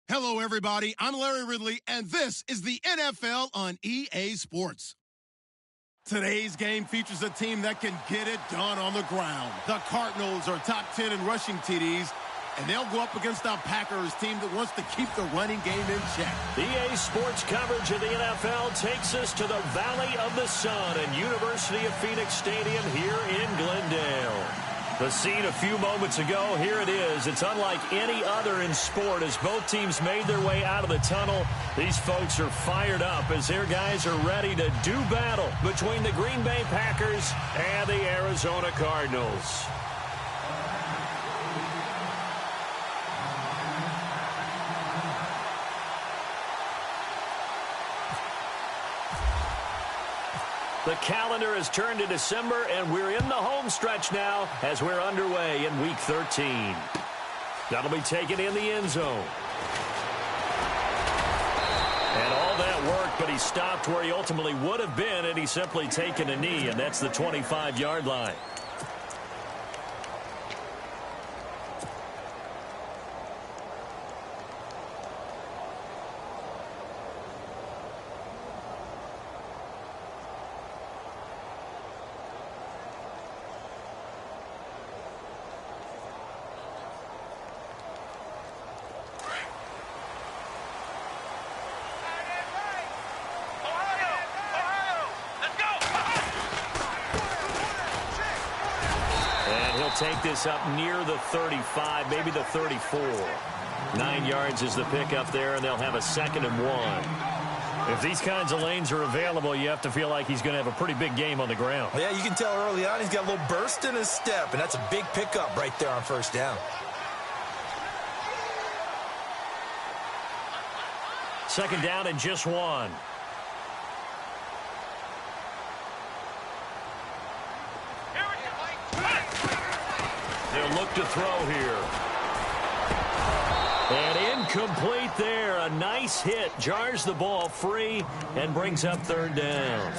Hello, everybody. I'm Larry Ridley, and this is the NFL on EA Sports. Today's game features a team that can get it done on the ground. The Cardinals are top 10 in rushing TDs, and they'll go up against a Packers team that wants to keep the running game in check. EA Sports coverage of the NFL takes us to the Valley of the Sun and University of Phoenix Stadium here in Glendale. The scene a few moments ago, here it is. It's unlike any other in sport as both teams made their way out of the tunnel. These folks are fired up as their guys are ready to do battle between the Green Bay Packers and the Arizona Cardinals. The calendar has turned to December, and we're in the home stretch now as we're underway in Week 13. That'll be taken in the end zone. And all that work, but he stopped where he ultimately would have been, and he's simply taken a knee, and that's the 25-yard line. Take this up near the 35, maybe the 34. 9 yards is the pickup there, and they'll have a 2nd and 1. If these kinds of lanes are available, you have to feel like he's going to have a pretty big game on the ground. Yeah, you can tell early on he's got a little burst in his step, and that's a big pickup right there on first down. Second down and just 1. They'll look to throw here. And incomplete there. A nice hit. Jars the ball free and brings up 3rd down.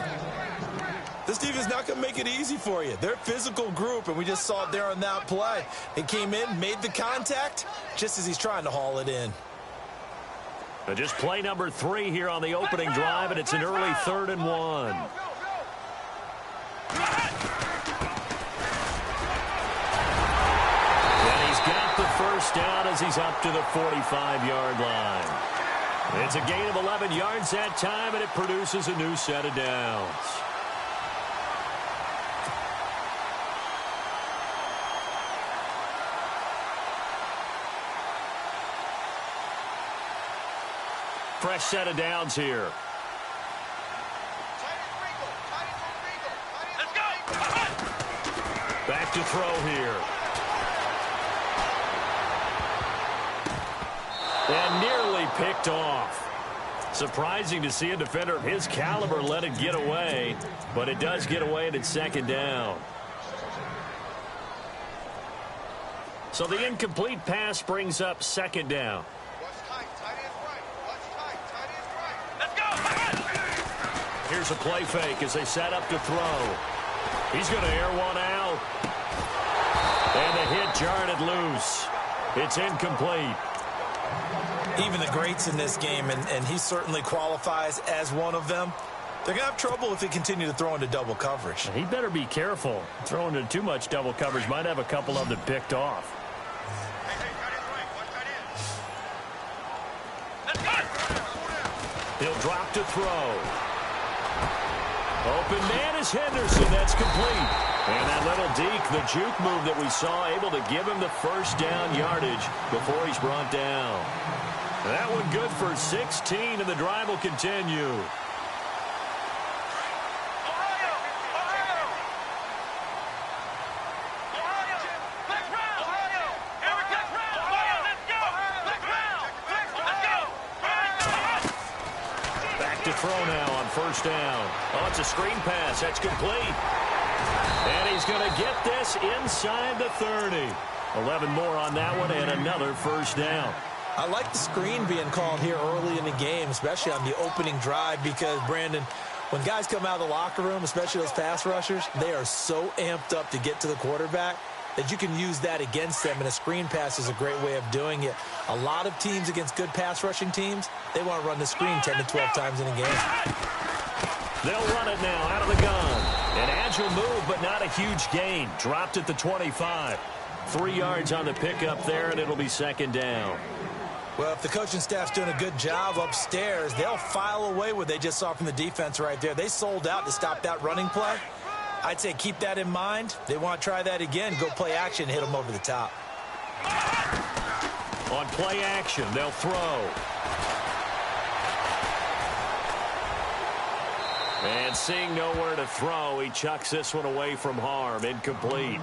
This team is not going to make it easy for you. They're a physical group, and we just saw it there on that play. They came in, made the contact, just as he's trying to haul it in. Just play number 3 here on the opening drive, and it's an early 3rd and 1. First down as he's up to the 45-yard line. It's a gain of 11 yards that time, and it produces a new set of downs. Fresh set of downs here. Back to throw here. And nearly picked off. Surprising to see a defender of his caliber let it get away, but it does get away and it's 2nd down. So the incomplete pass brings up 2nd down. Here's a play fake as they set up to throw. He's going to air one out. And the hit jarred it loose. It's incomplete. Even the greats in this game, and he certainly qualifies as one of them, they're going to have trouble if they continue to throw into double coverage. He better be careful. Throwing into too much double coverage might have a couple of them picked off. He'll drop to throw. Open man is Henderson. That's complete. And that little deke, the juke move that we saw, able to give him the first down yardage before he's brought down. That one good for 16, and the drive will continue. Back to throw now on first down. Oh, it's a screen pass. That's complete. And he's going to get this inside the 30. 11 more on that one and another first down. I like the screen being called here early in the game, especially on the opening drive, because, Brandon, when guys come out of the locker room, especially those pass rushers, they are so amped up to get to the quarterback. that you can use that against them, and a screen pass is a great way of doing it. A lot of teams against good pass rushing teams, they want to run the screen 10 to 12 times in a game. They'll run it now out of the gun. An agile move, but not a huge gain. Dropped at the 25. 3 yards on the pickup there, and it'll be second down. Well, if the coaching staff's doing a good job upstairs, they'll file away what they just saw from the defense right there. They sold out to stop that running play. I'd say keep that in mind. They want to try that again. Go play action, hit them over the top. On play action, they'll throw. And seeing nowhere to throw, he chucks this one away from harm. Incomplete.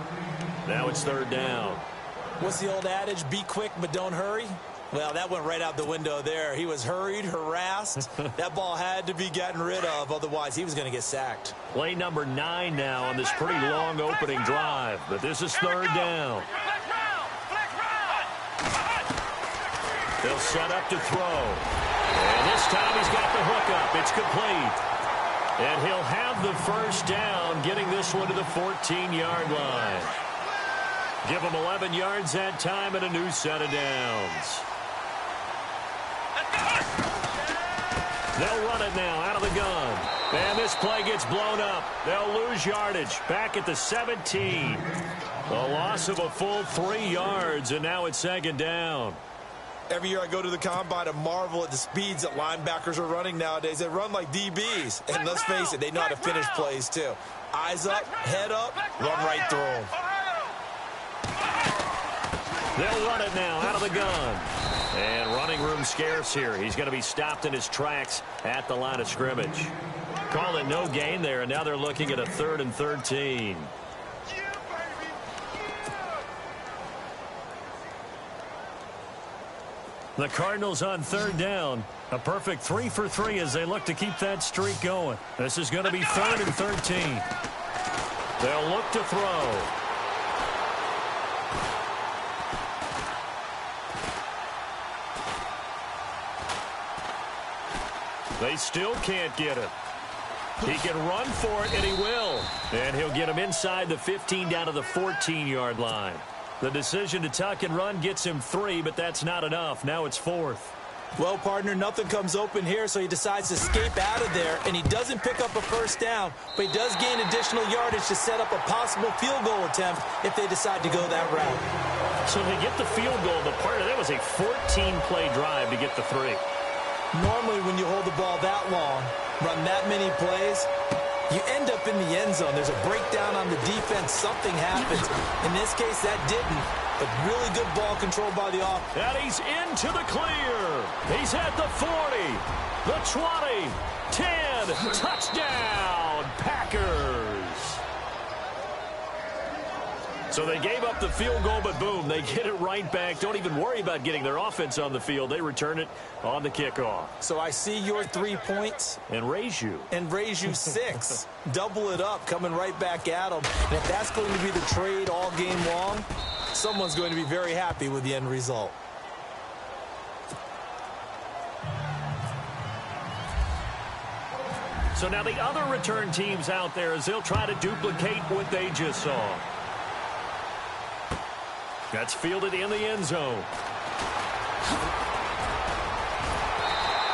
Now it's third down. What's the old adage? Be quick, but don't hurry. Well, that went right out the window there. He was hurried, harassed. That ball had to be gotten rid of, otherwise he was going to get sacked. Play number 9 now on this pretty long opening drive, but this is third down. They'll set up to throw. And this time he's got the hook up. It's complete. And he'll have the first down, getting this one to the 14-yard line. Give him 11 yards that time and a new set of downs. They'll run it now out of the gun. And this play gets blown up. They'll lose yardage. Back at the 17. A loss of a full 3 yards, and now it's second down. Every year I go to the combine and marvel at the speeds that linebackers are running nowadays. They run like DBs. And let's face it, they know how to finish plays too. Eyes up, head up, run right through them. They'll run it now out of the gun. And running room scarce here. He's going to be stopped in his tracks at the line of scrimmage. Call it no gain there, and now they're looking at a 3rd and 13. The Cardinals on third down. A perfect 3 for 3 as they look to keep that streak going. This is going to be 3rd and 13. They'll look to throw. They still can't get it. He can run for it, and he will. And he'll get him inside the 15 down to the 14-yard line. The decision to tuck and run gets him 3, but that's not enough. Now it's 4th. Well, partner, nothing comes open here, so he decides to escape out of there, and he doesn't pick up a first down, but he does gain additional yardage to set up a possible field goal attempt if they decide to go that route. So they get the field goal, but partner, that was a 14-play drive to get the 3. Normally, when you hold the ball that long, run that many plays, you end up in the end zone. There's a breakdown on the defense. Something happens. In this case, that didn't. But really good ball control by the offense. And he's into the clear. He's at the 40, the 20, 10. Touchdown, Packers. So they gave up the field goal, but boom, they get it right back. Don't even worry about getting their offense on the field. They return it on the kickoff. So I see your 3 points. And raise you. And raise you 6. Double it up, coming right back at them. And if that's going to be the trade all game long, someone's going to be very happy with the end result. So now the other return teams out there as they'll try to duplicate what they just saw. That's fielded in the end zone.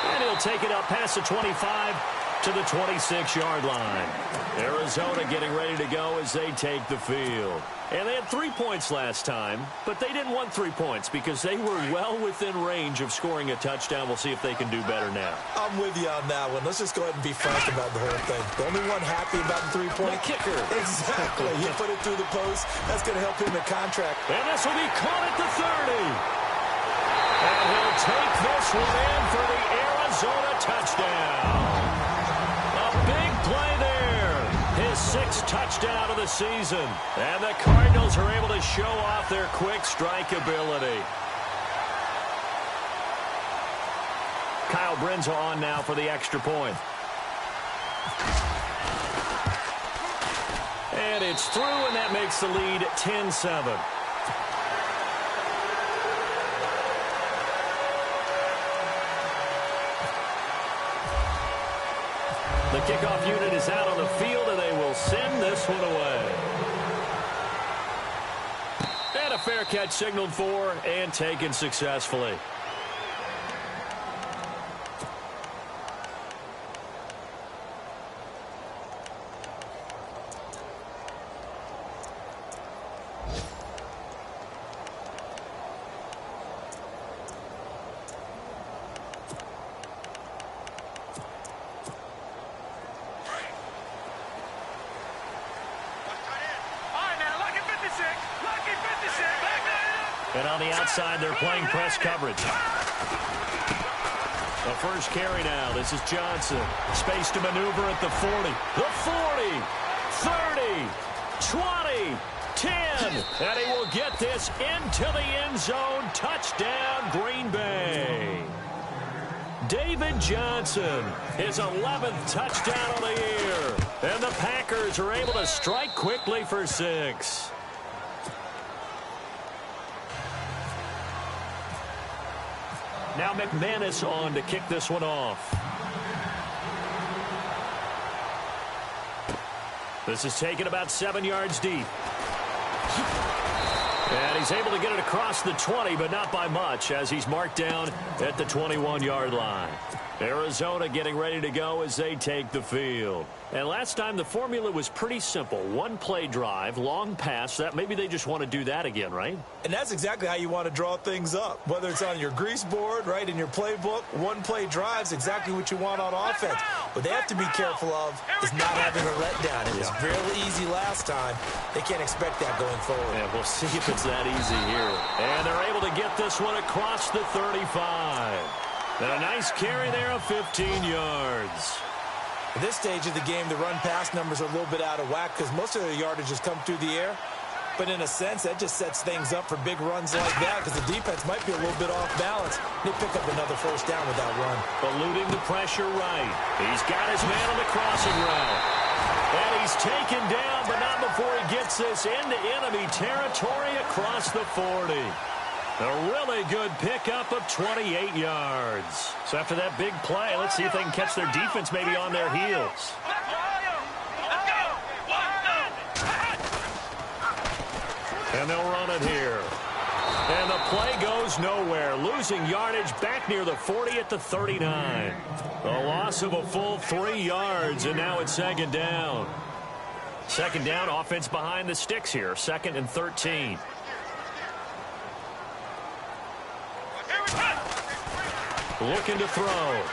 And he'll take it up past the 25 to the 26-yard line. Arizona getting ready to go as they take the field. And they had 3 points last time, but they didn't want 3 points because they were well within range of scoring a touchdown. We'll see if they can do better now. I'm with you on that one. Let's just go ahead and be frank about the whole thing. The only one happy about the 3-point kicker. Exactly. He put it through the post. That's going to help him in contract. And this will be caught at the 30. And he'll take this one in for the Arizona touchdown. A big play there. His 6th touchdown of the season. And the Cardinals are able to show off their quick strike ability. Kyle Brinza on now for the extra point. And it's through, and that makes the lead 10-7. The kickoff unit is out on the field, and they will send this one away. fair catch signaled for and taken successfully. And on the outside, they're playing press coverage. The first carry now. This is Johnson. Space to maneuver at the 40. The 40, 30, 20, 10. And he will get this into the end zone. Touchdown, Green Bay. David Johnson, his 11th touchdown of the year. And the Packers are able to strike quickly for 6. Now McManus on to kick this one off. This is taken about 7 yards deep. And he's able to get it across the 20, but not by much, as he's marked down at the 21-yard line. Arizona getting ready to go as they take the field. And last time the formula was pretty simple. One-play drive, long pass. That maybe they just want to do that again, right? And that's exactly how you want to draw things up. Whether it's on your grease board, right, in your playbook, one-play drive's exactly what you want on offense. What they have to be careful of is not having a letdown. It was real easy last time. They can't expect that going forward. Yeah, we'll see if it's that easy here. And they're able to get this one across the 35. And a nice carry there of 15 yards. At this stage of the game, the run-pass numbers are a little bit out of whack because most of their yardage has come through the air. But in a sense, that just sets things up for big runs like that because the defense might be a little bit off balance. They pick up another first down with that run. Eluding the pressure right. He's got his man on the crossing route. And he's taken down, but not before he gets this into enemy territory across the 40. A really good pickup of 28 yards. So after that big play, let's see if they can catch their defense maybe on their heels. And they'll run it here. And the play goes nowhere. Losing yardage back near the 40 at the 39. A loss of a full 3 yards, and now it's second down. Second down, offense behind the sticks here. 2nd and 13. Looking to throw.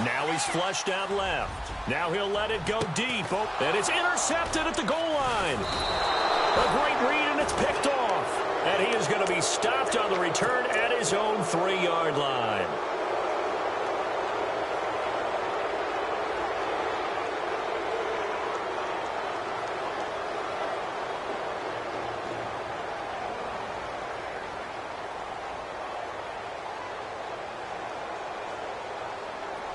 Now he's flushed out left. Now he'll let it go deep. Oh, and it's intercepted at the goal line. A great read, and it's picked off. And he is going to be stopped on the return at his own 3-yard line.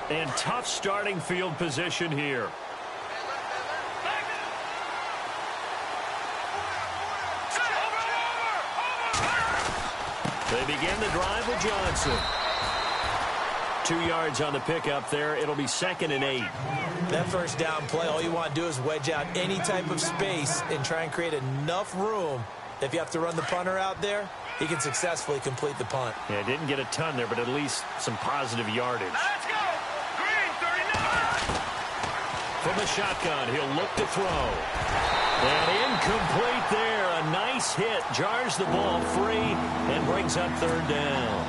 And tough starting field position here. They begin the drive with Johnson. 2 yards on the pickup there. It'll be 2nd and 8. That first down play, all you want to do is wedge out any type of space and try and create enough room. If you have to run the punter out there, he can successfully complete the punt. Yeah, didn't get a ton there, but at least some positive yardage. Let's go! From the shotgun, he'll look to throw. And incomplete there. A nice hit. Jars the ball free and brings up 3rd down.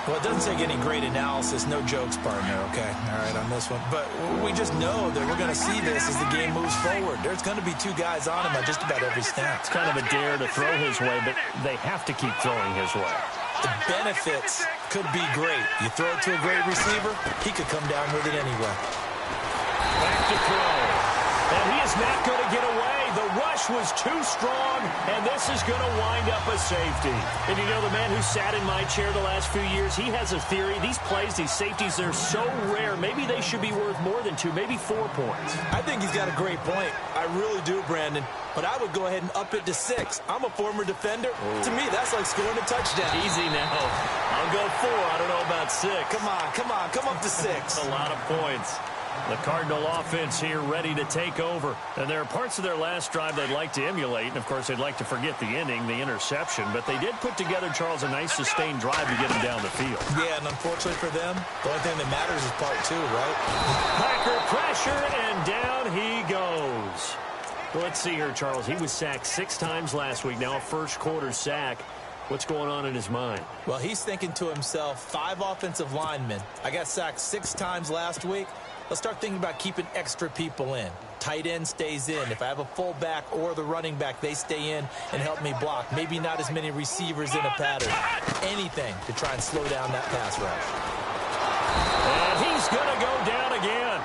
Well, it doesn't take any great analysis. No jokes, partner, okay? All right, on this one. But we just know that we're going to see this as the game moves forward. There's going to be 2 guys on him at just about every snap. It's kind of a dare to throw his way, but they have to keep throwing his way. The benefits could be great. You throw it to a great receiver, he could come down with it anyway. Back to throw. And he is not going to get away. The rush was too strong, and this is going to wind up a safety. And you know, the man who sat in my chair the last few years, he has a theory. These plays, these safeties, they're so rare. Maybe they should be worth more than 2, maybe 4 points. I think he's got a great point. I really do, Brandon. But I would go ahead and up it to 6. I'm a former defender. Ooh. To me, that's like scoring a touchdown. Easy now. I'll go 4. I don't know about 6. Come on. Come up to 6. That's a lot of points. The Cardinal offense here ready to take over. And there are parts of their last drive they'd like to emulate. And, of course, they'd like to forget the ending, the interception. But they did put together, Charles, a nice sustained drive to get them down the field. Yeah, and unfortunately for them, the only thing that matters is part two, right? Packer pressure, and down he goes. Well, let's see here, Charles. He was sacked 6 times last week. Now a first-quarter sack. What's going on in his mind? Well, he's thinking to himself, 5 offensive linemen. I got sacked 6 times last week. Let's start thinking about keeping extra people in. Tight end stays in. If I have a fullback or the running back, they stay in and help me block. Maybe not as many receivers in a pattern. Anything to try and slow down that pass rush. And he's going to go down again.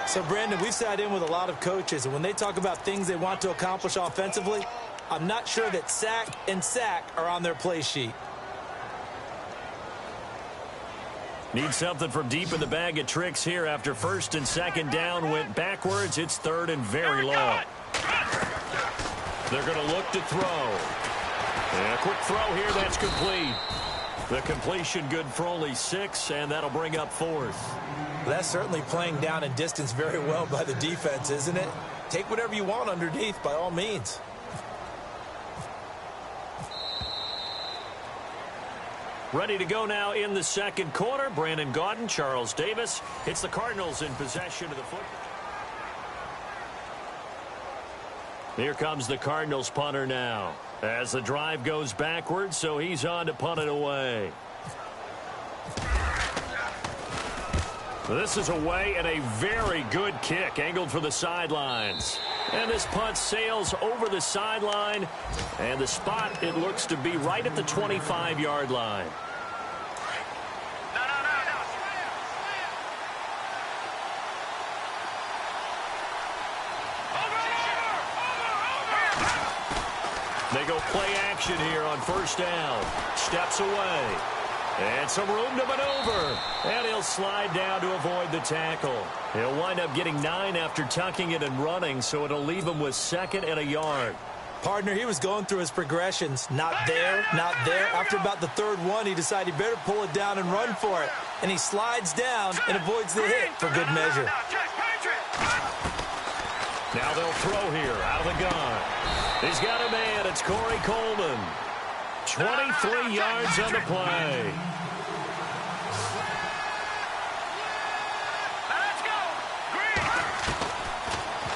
So, Brandon, we've sat in with a lot of coaches, and when they talk about things they want to accomplish offensively, I'm not sure that sack and sack are on their play sheet. Need something from deep in the bag of tricks here after first and second down went backwards. It's third and very long. They're going to look to throw. And a quick throw here. That's complete. The completion good for only 6, and that'll bring up 4th. That's certainly playing down and distance very well by the defense, isn't it? Take whatever you want underneath, by all means. Ready to go now in the second quarter. Brandon Gaudin, Charles Davis. It's the Cardinals in possession of the football. Here comes the Cardinals punter now. As the drive goes backwards, so he's on to punt it away. This is away and a very good kick angled for the sidelines. And this punt sails over the sideline. And the spot, it looks to be right at the 25-yard line. They go play action here on first down. Steps away. And some room to maneuver. And he'll slide down to avoid the tackle. He'll wind up getting 9 after tucking it and running, so it'll leave him with 2nd and a yard. Partner, he was going through his progressions. Not there, not there. After about the 3rd one, he decided he better pull it down and run for it. And he slides down and avoids the hit for good measure. Now they'll throw here out of the gun. He's got a man. It's Corey Coleman. 23 yards on the play. Let's go.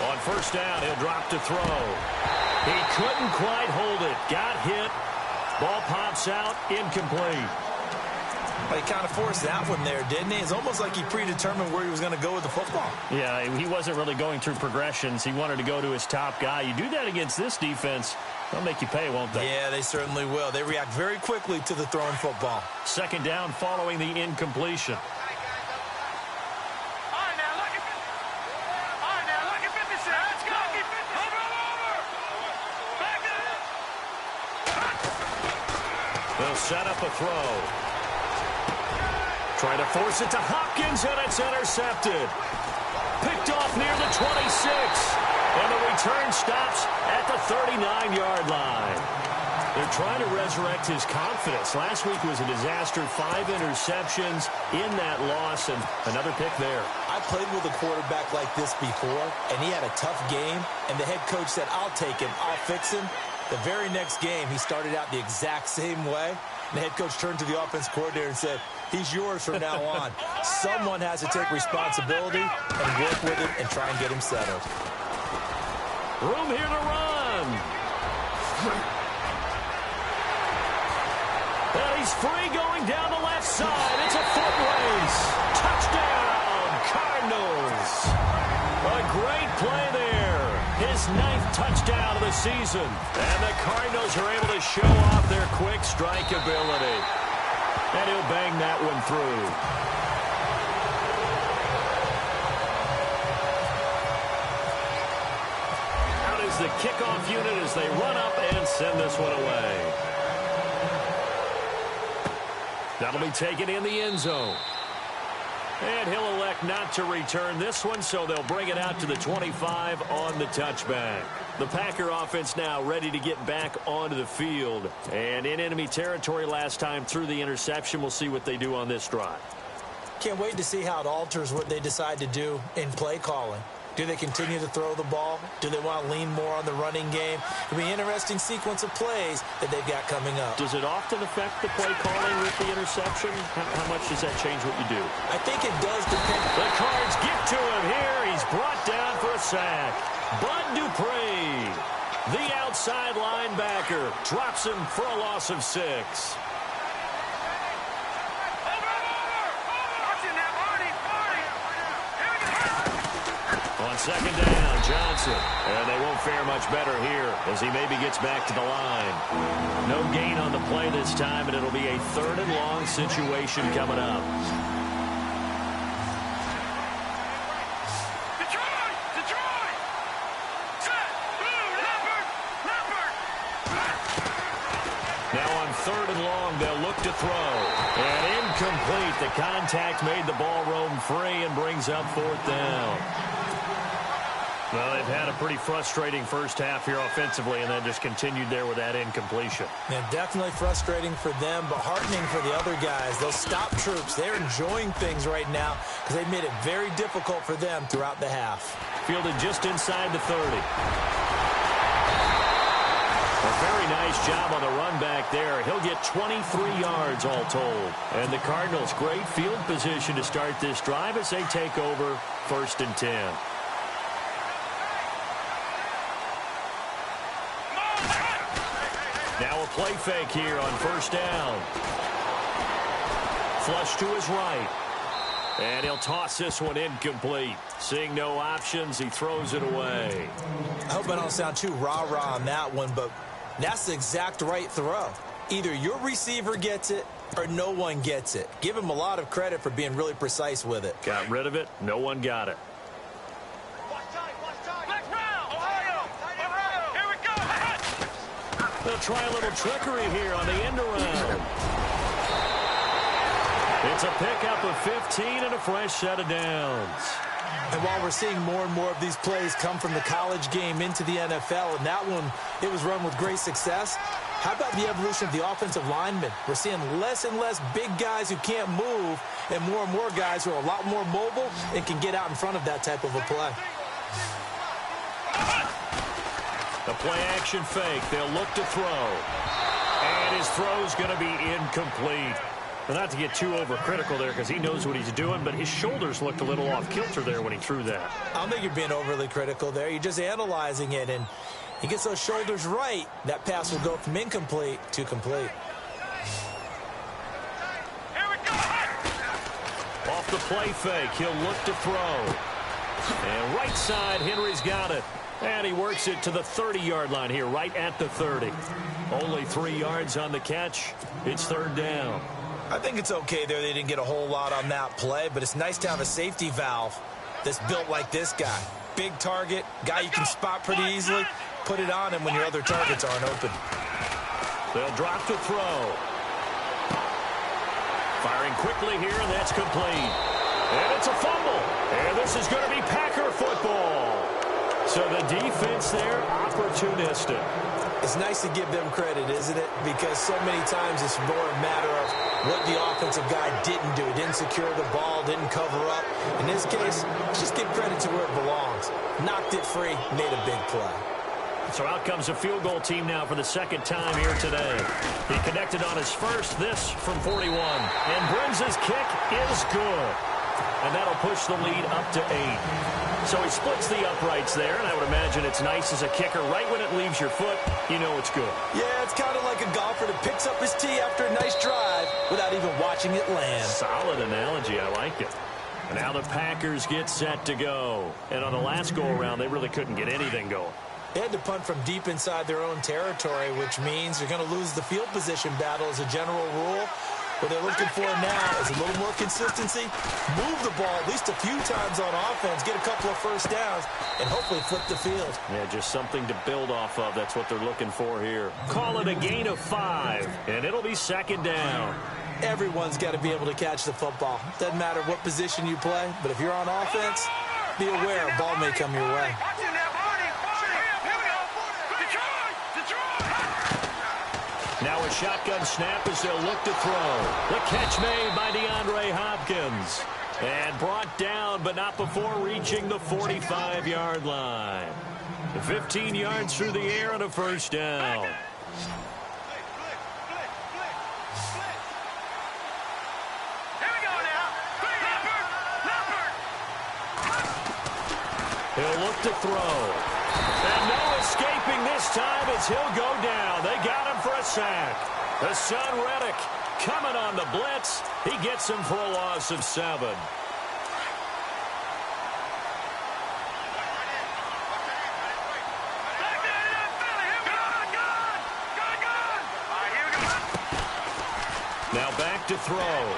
On first down, he'll drop to throw. He couldn't quite hold it. Got hit. Ball pops out. Incomplete. Well, he kind of forced that one there, didn't he? It's almost like he predetermined where he was going to go with the football. Yeah, he wasn't really going through progressions. He wanted to go to his top guy. You do that against this defense, they'll make you pay, won't they? Yeah, they certainly will. They react very quickly to the thrown football. Second down following the incompletion. They'll set up a throw. Trying to force it to Hopkins, and it's intercepted. Picked off near the 26. And the return stops at the 39-yard line. They're trying to resurrect his confidence. Last week was a disaster. 5 interceptions in that loss, and another pick there. I played with a quarterback like this before, and he had a tough game, and the head coach said, I'll take him, I'll fix him. The very next game, he started out the exact same way. And the head coach turned to the offense coordinator and said, he's yours from now on. Someone has to take responsibility and work with him and try and get him settled. Room here to run. And he's free going down the left side. It's a foot race. Touchdown, Cardinals. A great play there. His 9th touchdown of the season. And the Cardinals are able to show off their quick strike ability. And he'll bang that one through. Out is the kickoff unit as they run up and send this one away. That'll be taken in the end zone. And he'll elect not to return this one, so they'll bring it out to the 25 on the touchback. The Packer offense now ready to get back onto the field. And in enemy territory last time through the interception, we'll see what they do on this drive. Can't wait to see how it alters what they decide to do in play calling. Do they continue to throw the ball? Do they want to lean more on the running game? It'll be an interesting sequence of plays that they've got coming up. Does it often affect the play calling with the interception? How much does that change what you do? I think it does depend. The Cards get to him here. He's brought down for a sack. Bud Dupree, the outside linebacker, drops him for a loss of 6. On second down, Johnson. And they won't fare much better here as he maybe gets back to the line. No gain on the play this time, and it'll be a 3rd and long situation coming up. Now on 3rd and long, they'll look to throw. And incomplete. The contact made the ball roam free and brings up 4th down. Well, they've had a pretty frustrating first half here offensively, and then just continued there with that incompletion. Yeah, definitely frustrating for them, but heartening for the other guys. Those stop troops, they're enjoying things right now because they've made it very difficult for them throughout the half. Fielded just inside the 30. A very nice job on the run back there. He'll get 23 yards all told. And the Cardinals, great field position to start this drive as they take over 1st and 10. Now a play fake here on 1st down. Flush to his right. And he'll toss this one incomplete. Seeing no options, he throws it away. I hope I don't sound too rah-rah on that one, but that's the exact right throw. Either your receiver gets it or no one gets it. Give him a lot of credit for being really precise with it. Got rid of it. No one got it. They'll try a little trickery here on the end around. It's a pickup of 15 and a fresh set of downs. And while we're seeing more and more of these plays come from the college game into the NFL, and that one, it was run with great success, how about the evolution of the offensive linemen? We're seeing less and less big guys who can't move and more guys who are a lot more mobile and can get out in front of that type of a play. The play-action fake. They'll look to throw. And his throw's going to be incomplete. Well, not to get too overcritical there because he knows what he's doing, but his shoulders looked a little off kilter there when he threw that. I don't think you're being overly critical there. You're just analyzing it, and he gets those shoulders right. That pass will go from incomplete to complete. Off the play fake, he'll look to throw. And right side, Henry's got it. And he works it to the 30-yard line here, right at the 30. Only 3 yards on the catch. It's 3rd down. I think it's okay there. They didn't get a whole lot on that play, but it's nice to have a safety valve that's built like this guy. Big target, guy you can spot pretty easily. Put it on him when your other targets aren't open. They'll drop to throw. Firing quickly here, and that's complete. And it's a fumble. And this is going to be Packer football. So the defense there, opportunistic. It's nice to give them credit, isn't it? Because so many times it's more a matter of what the offensive guy didn't do. Didn't secure the ball, didn't cover up. In this case, just give credit to where it belongs. Knocked it free, made a big play. So out comes a field goal team now for the 2nd time here today. He connected on his first, this from 41. And Brim's kick is good. And that'll push the lead up to 8. So he splits the uprights there, and I would imagine it's nice as a kicker. Right when it leaves your foot, you know it's good. Yeah, it's kind of like a golfer that picks up his tee after a nice drive without even watching it land. Solid analogy. I like it. And now the Packers get set to go. And on the last go-around, they really couldn't get anything going. They had to punt from deep inside their own territory, which means you're going to lose the field position battle as a general rule. What they're looking for now is a little more consistency, move the ball at least a few times on offense, get a couple of first downs, and hopefully flip the field. Yeah, just something to build off of. That's what they're looking for here. Call it a gain of 5, and it'll be 2nd down. Everyone's got to be able to catch the football. Doesn't matter what position you play, but if you're on offense, be aware a ball may come your way. Now a shotgun snap as they'll look to throw. The catch made by DeAndre Hopkins. And brought down, but not before reaching the 45-yard line. 15 yards through the air and a first down. He'll look to throw. And no escaping this time as he'll go down. They got him for a sack. The son Reddick coming on the blitz. He gets him for a loss of 7. Now back to throw.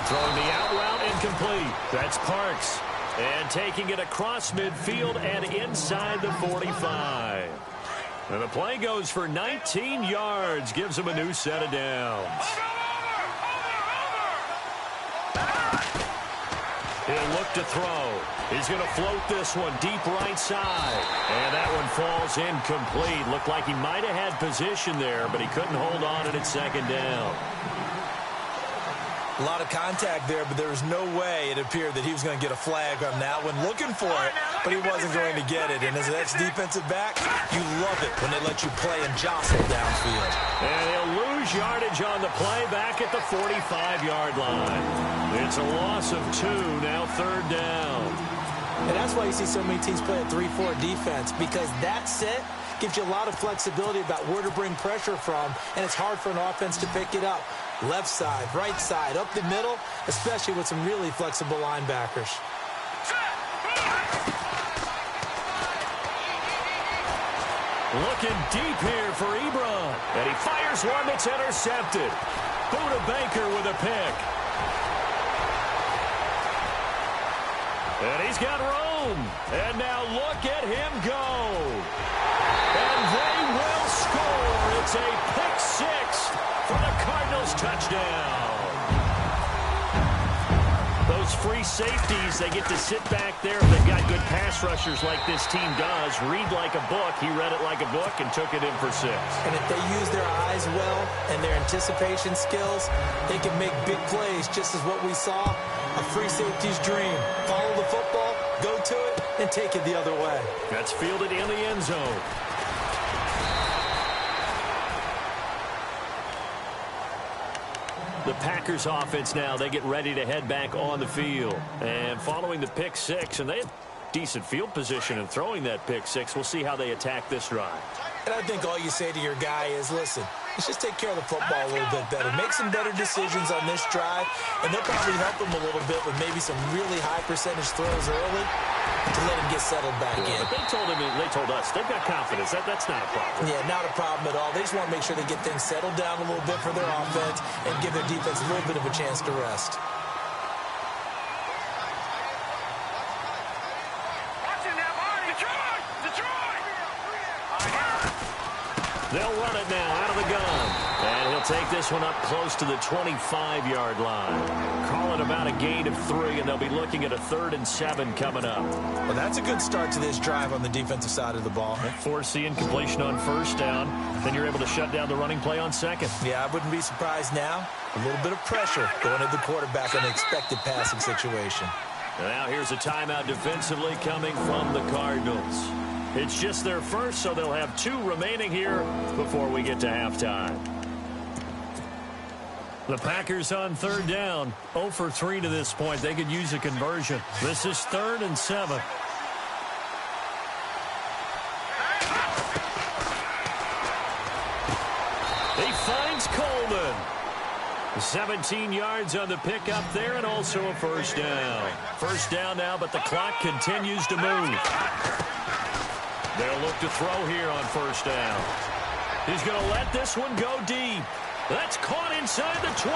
Throwing the out route incomplete. That's Parks. And taking it across midfield and inside the 45. And the play goes for 19 yards. Gives him a new set of downs. He'll look to throw. He's going to float this one deep right side. And that one falls incomplete. Looked like he might have had position there, but he couldn't hold on, and it's second down. A lot of contact there, but there was no way it appeared that he was going to get a flag on that one. Looking for it, but he wasn't going to get it. And as an ex-defensive back, you love it when they let you play and jostle downfield. And he'll lose yardage on the play back at the 45-yard line. It's a loss of 2, now third down. And that's why you see so many teams play a 3-4 defense, because that set gives you a lot of flexibility about where to bring pressure from, and it's hard for an offense to pick it up. Left side, right side, up the middle, especially with some really flexible linebackers. Looking deep here for Ebron. And he fires one that's intercepted. Buda Baker with a pick. And he's got room. And now look at him go. And they will score. It's a pick 6 for the Cardinals touchdown. Those free safeties, they get to sit back there. They've got good pass rushers like this team does. Read like a book. He read it like a book and took it in for 6. And if they use their eyes well and their anticipation skills, they can make big plays, just as what we saw. A free safety's dream. Follow the football, go to it, and take it the other way. That's fielded in the end zone. The Packers offense now, they get ready to head back on the field. And following the pick 6, and they have decent field position in throwing that pick 6. We'll see how they attack this drive. And I think all you say to your guy is, listen, let's just take care of the football a little bit better. Make some better decisions on this drive, and they'll probably help him a little bit with maybe some really high percentage throws early to let him get settled back in. But they told us they've got confidence. That's not a problem. Yeah, not a problem at all. They just want to make sure they get things settled down a little bit for their offense and give their defense a little bit of a chance to rest. They'll run it now out of the gun. And he'll take this one up close to the 25-yard line. Call it about a gain of 3, and they'll be looking at a 3rd and 7 coming up. Well, that's a good start to this drive on the defensive side of the ball. Forcing incompletion on first down. Then you're able to shut down the running play on second. Yeah, I wouldn't be surprised now. A little bit of pressure going to the quarterback on an expected passing situation. And now here's a timeout defensively coming from the Cardinals. It's just their first, so they'll have 2 remaining here before we get to halftime. The Packers on 3rd down. 0 for 3 to this point. They could use a conversion. This is 3rd and 7. He finds Coleman. 17 yards on the pickup there, and also a first down. First down now, but the clock continues to move. They'll look to throw here on first down. He's going to let this one go deep. That's caught inside the 20.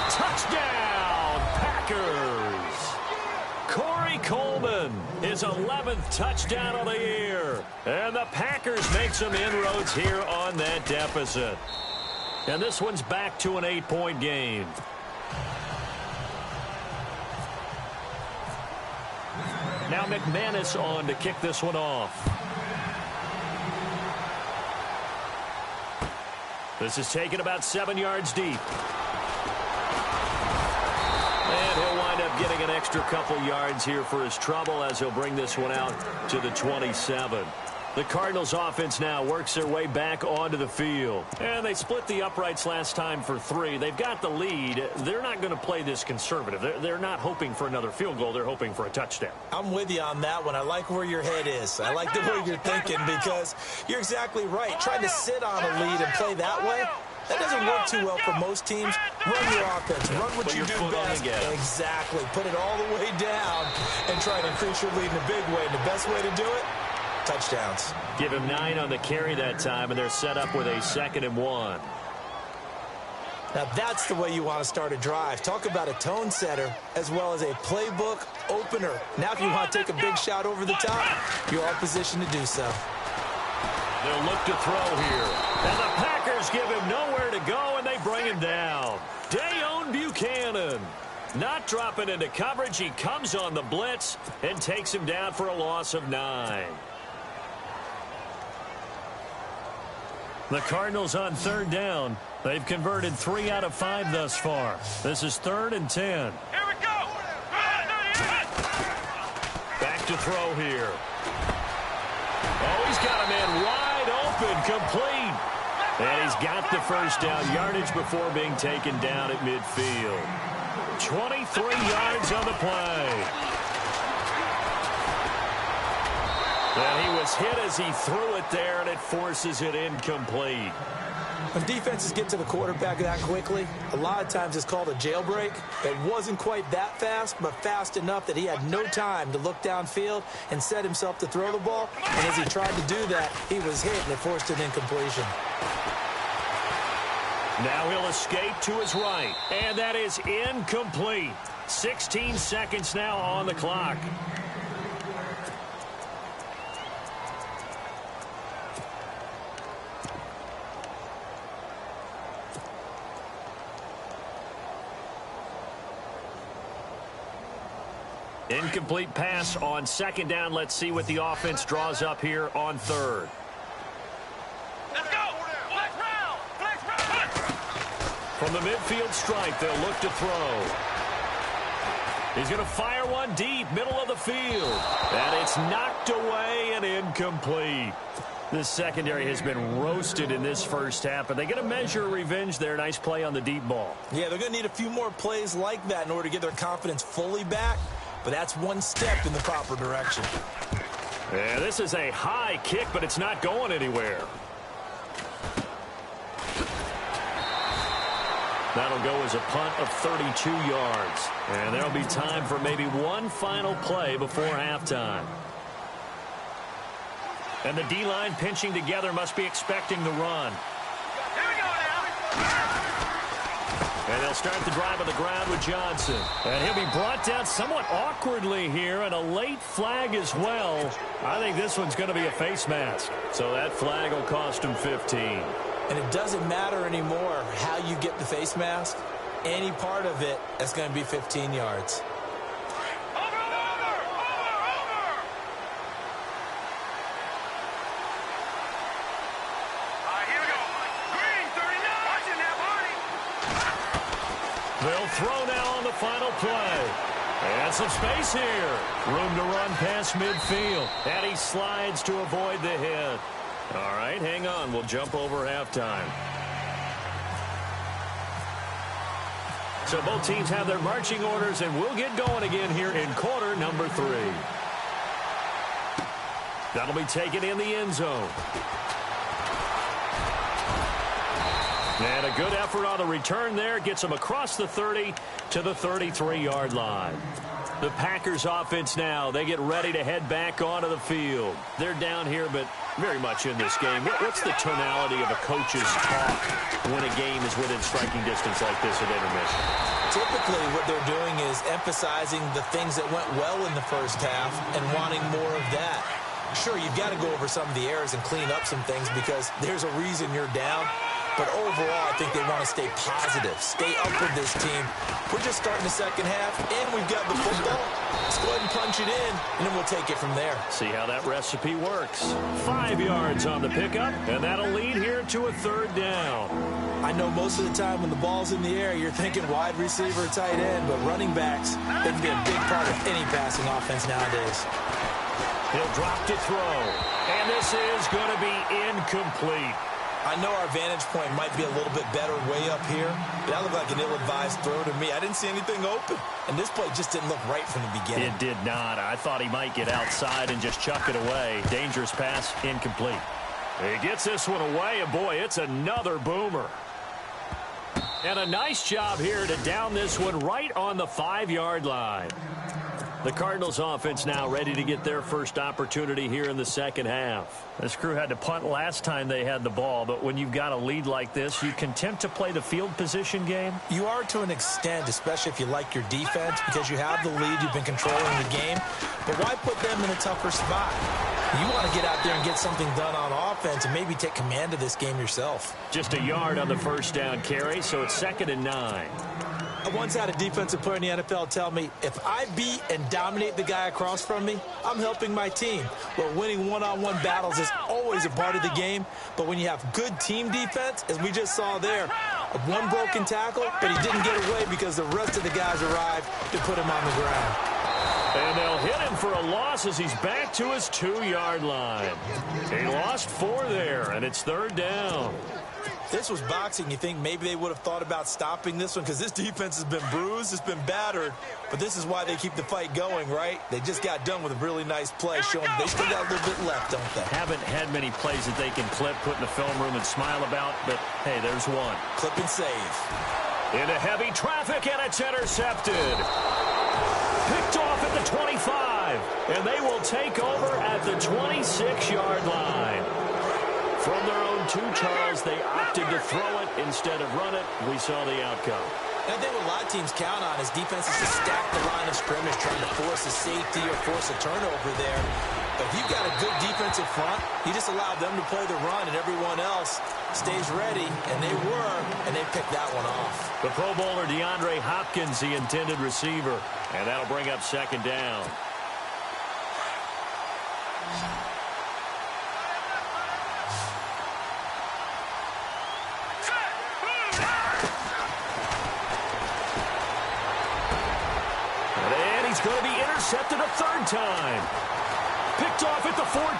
Touchdown, Packers. Corey Coleman, his 11th touchdown of the year. And the Packers make some inroads here on that deficit. And this one's back to an 8-point game. Now McManus on to kick this one off. This is taken about 7 yards deep. And he'll wind up getting an extra couple yards here for his trouble as he'll bring this one out to the 27. The Cardinals offense now works their way back onto the field. And they split the uprights last time for 3. They've got the lead. They're not going to play this conservative. They're not hoping for another field goal. They're hoping for a touchdown. I'm with you on that one. I like where your head is. I like the way you're thinking because you're exactly right. Trying to sit on a lead and play that way, that doesn't work too well for most teams. Run your offense. Run what you do best. Exactly. Put it all the way down and try to increase your lead in a big way. And the best way to do it, touchdowns. Give him 9 on the carry that time, and they're set up with a 2nd and 1. Now that's the way you want to start a drive. Talk about a tone setter as well as a playbook opener. Now if you want to take a big shot over the top, you're all positioned to do so. They'll look to throw here. And the Packers give him nowhere to go, and they bring him down. Dayon Buchanan. Not dropping into coverage. He comes on the blitz and takes him down for a loss of 9. The Cardinals on 3rd down. They've converted 3 out of 5 thus far. This is 3rd and 10. Here we go. Back to throw here. Oh, he's got a man wide open, complete. And he's got the first down yardage before being taken down at midfield. 23 yards on the play. And he was hit as he threw it there, and it forces it incomplete. When defenses get to the quarterback that quickly, a lot of times it's called a jailbreak. It wasn't quite that fast, but fast enough that he had no time to look downfield and set himself to throw the ball. And as he tried to do that, he was hit, and it forced an incompletion. Now he'll escape to his right, and that is incomplete. 16 seconds now on the clock. Incomplete pass on 2nd down. Let's see what the offense draws up here on 3rd. Let's go. Flex round. Flex round. From the midfield stripe, they'll look to throw. He's going to fire one deep, middle of the field. And it's knocked away and incomplete. This secondary has been roasted in this first half, but they're going to measure revenge there. Nice play on the deep ball. Yeah, they're going to need a few more plays like that in order to get their confidence fully back. But that's one step in the proper direction. Yeah, this is a high kick, but it's not going anywhere. That'll go as a punt of 32 yards. And there'll be time for maybe one final play before halftime. And the D-line pinching together must be expecting the run. Here we go now. And they'll start the drive on the ground with Johnson. And he'll be brought down somewhat awkwardly here, and a late flag as well. I think this one's going to be a face mask. So that flag will cost him 15. And it doesn't matter anymore how you get the face mask. Any part of it, that's going to be 15 yards. They'll throw now on the final play. And some space here. Room to run past midfield. And he slides to avoid the hit. All right, hang on. We'll jump over halftime. So both teams have their marching orders, and we'll get going again here in quarter number 3. That'll be taken in the end zone. And a good effort on the return there. Gets them across the 30 to the 33-yard line. The Packers offense now, they get ready to head back onto the field. They're down here, but very much in this game. What's the tonality of a coach's talk when a game is within striking distance like this at intermission? Typically, what they're doing is emphasizing the things that went well in the first half and wanting more of that. Sure, you've got to go over some of the errors and clean up some things because there's a reason you're down. But overall, I think they want to stay positive, stay up with this team. We're just starting the second half, and we've got the football. Let's go ahead and punch it in, and then we'll take it from there. See how that recipe works. 5 yards on the pickup, and that'll lead here to a third down. I know most of the time when the ball's in the air, you're thinking wide receiver, tight end, but running backs, they can be a big part of any passing offense nowadays. He'll drop to throw, and this is going to be incomplete. I know our vantage point might be a little bit better way up here, but that looked like an ill-advised throw to me. I didn't see anything open, and this play just didn't look right from the beginning. It did not. I thought he might get outside and just chuck it away. Dangerous pass, incomplete. He gets this one away, and boy, it's another boomer. And a nice job here to down this one right on the 5-yard line. The Cardinals offense now ready to get their first opportunity here in the second half. This crew had to punt last time they had the ball, but when you've got a lead like this, you content to play the field position game? You are to an extent, especially if you like your defense, because you have the lead, you've been controlling the game. But why put them in a tougher spot? You want to get out there and get something done on offense and maybe take command of this game yourself. Just a yard on the first down carry, so it's 2nd and 9. I once had a defensive player in the NFL tell me, if I beat and dominate the guy across from me, I'm helping my team. Well, winning one-on-one battles is always a part of the game, but when you have good team defense, as we just saw there, one broken tackle, but he didn't get away because the rest of the guys arrived to put him on the ground. And they'll hit him for a loss as he's back to his 2-yard line. He lost 4 there, and it's 3rd down. This was boxing. You think maybe they would have thought about stopping this one because this defense has been bruised, it's been battered, but this is why they keep the fight going, right? They just got done with a really nice play, showing they still got a little bit left, don't they? Haven't had many plays that they can clip, put in the film room, and smile about, but hey, there's one. Clip and save. Into heavy traffic, and it's intercepted. Picked off at the 25, and they will take over at the 26-yard line. From their own 2, Charles, they opted to throw it instead of run it. We saw the outcome. And I think what a lot of teams count on is defenses to stack the line of scrimmage, trying to force a safety or force a turnover there. But if you've got a good defensive front, you just allow them to play the run, and everyone else stays ready, and they were, and they picked that one off. The Pro Bowler DeAndre Hopkins, the intended receiver, and that'll bring up 2nd down. Going to be intercepted a 3rd time. Picked off at the 14.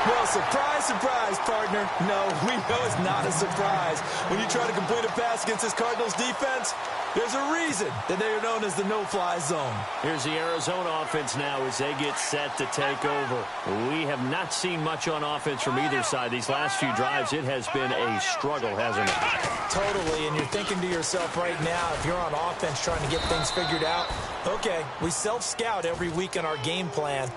Well, surprise, surprise, partner. No, we know it's not a surprise. When you try to complete a pass against this Cardinals defense, there's a reason that they are known as the no-fly zone. Here's the Arizona offense now as they get set to take over. We have not seen much on offense from either side. These last few drives, it has been a struggle, hasn't it? Totally, and you're thinking to yourself right now, if you're on offense trying to get things figured out, okay, we self-scout every week in our game plan.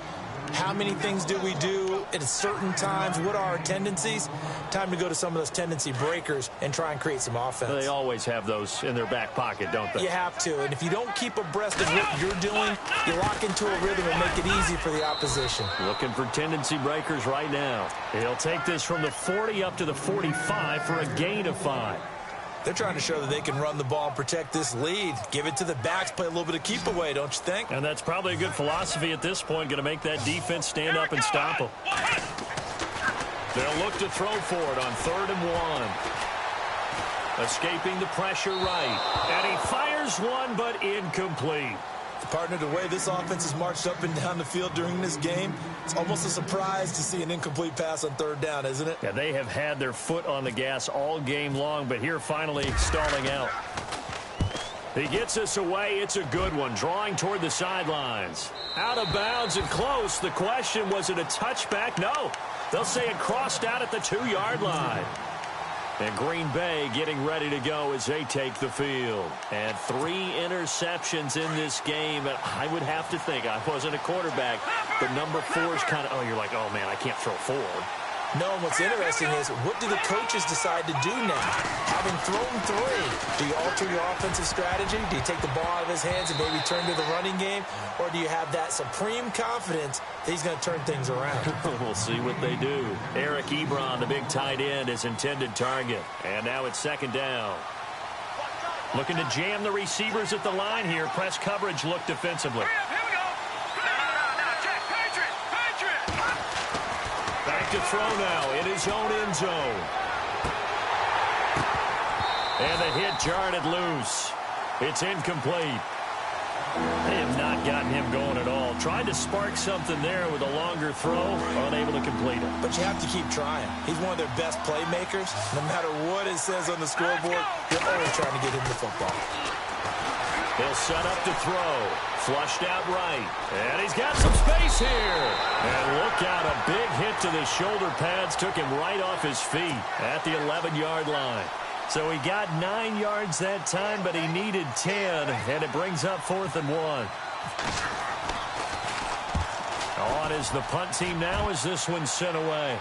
How many things do we do at certain times? What are our tendencies? Time to go to some of those tendency breakers and try and create some offense. They always have those in their back pocket, don't they? You have to, and if you don't keep abreast of what you're doing, you lock into a rhythm and make it easy for the opposition. Looking for tendency breakers right now. He'll take this from the 40 up to the 45 for a gain of 5. They're trying to show that they can run the ball and protect this lead. Give it to the backs, play a little bit of keep away, don't you think? And that's probably a good philosophy at this point, going to make that defense stand up and stop them. They'll look to throw for it on 3rd and 1. Escaping the pressure right. And he fires one, but incomplete. Partner, the way this offense has marched up and down the field during this game, it's almost a surprise to see an incomplete pass on 3rd down, isn't it? Yeah, they have had their foot on the gas all game long, but here finally stalling out. He gets us away. It's a good one, drawing toward the sidelines. Out of bounds and close. The question, was it a touchback? No. They'll say it crossed out at the 2-yard line. And Green Bay getting ready to go as they take the field. And 3 interceptions in this game. And I would have to think, I wasn't a quarterback, but number 4 is kind of, oh, you're like, oh, man, I can't throw 4. No, and what's interesting is, what do the coaches decide to do now? Having thrown 3, do you alter your offensive strategy? Do you take the ball out of his hands and maybe turn to the running game? Or do you have that supreme confidence that he's going to turn things around? We'll see what they do. Eric Ebron, the big tight end, is intended target. And now it's second down. Looking to jam the receivers at the line here. Press coverage look defensively. Here we go. Now, Jack, Patriot. Back to throw now in his own end zone. And the hit jarred it loose. It's incomplete. They have not gotten him going at all. Tried to spark something there with a longer throw, unable to complete it. But you have to keep trying. He's one of their best playmakers. No matter what it says on the scoreboard, they're always trying to get him the football. He'll set up to throw. Flushed out right. And he's got some space here. And look out, a big hit to the shoulder pads took him right off his feet at the 11-yard line. So he got 9 yards that time, but he needed 10, and it brings up 4th and 1. On is the punt team now as this one's sent away.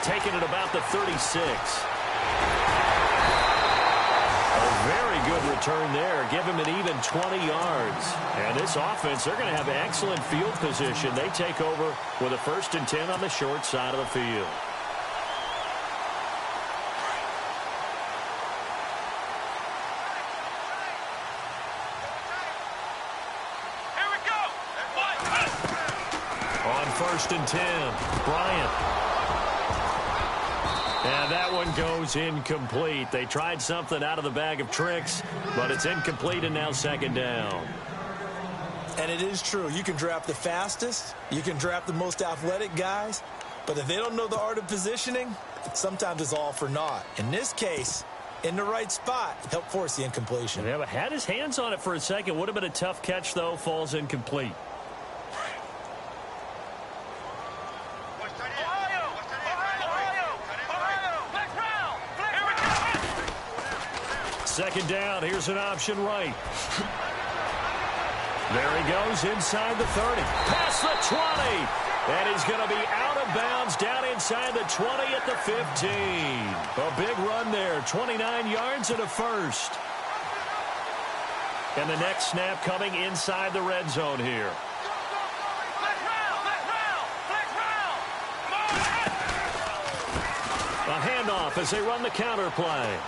Taking it about the 36. A very good return there. Give him an even 20 yards. And this offense, they're going to have excellent field position. They take over with a 1st and 10 on the short side of the field. On 1st and 10, Bryant. And that one goes incomplete. They tried something out of the bag of tricks, but it's incomplete and now 2nd down. And it is true. You can draft the fastest. You can draft the most athletic guys. But if they don't know the art of positioning, sometimes it's all for naught. In this case, in the right spot, help force the incompletion. Yeah, but had his hands on it for a second. Would have been a tough catch, though. Falls incomplete. Second down. Here's an option right. There he goes inside the 30. Past the 20. And he's going to be out of bounds down inside the 20 at the 15. A big run there. 29 yards and a 1st. And the next snap coming inside the red zone here. A handoff as they run the counter play.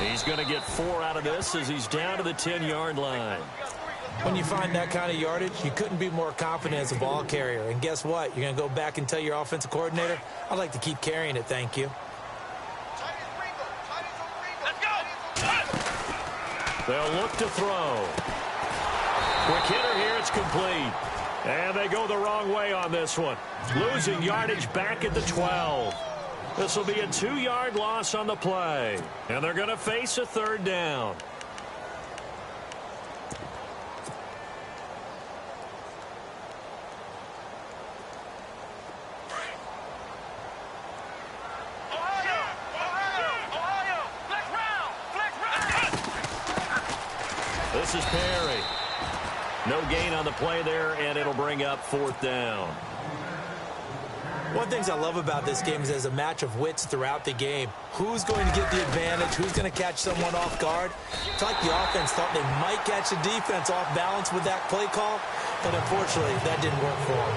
He's going to get 4 out of this as he's down to the 10-yard line. When you find that kind of yardage, you couldn't be more confident as a ball carrier. And guess what? You're going to go back and tell your offensive coordinator, I'd like to keep carrying it, thank you. They'll look to throw. Quick hitter here, it's complete. And they go the wrong way on this one. Losing yardage back at the 12. This will be a 2-yard loss on the play. And they're going to face a 3rd down. This is Perry. No gain on the play there, and it'll bring up 4th down. One of the things I love about this game is there's a match of wits throughout the game. Who's going to get the advantage? Who's going to catch someone off guard? It's like the offense thought they might catch the defense off balance with that play call, but unfortunately, that didn't work for them.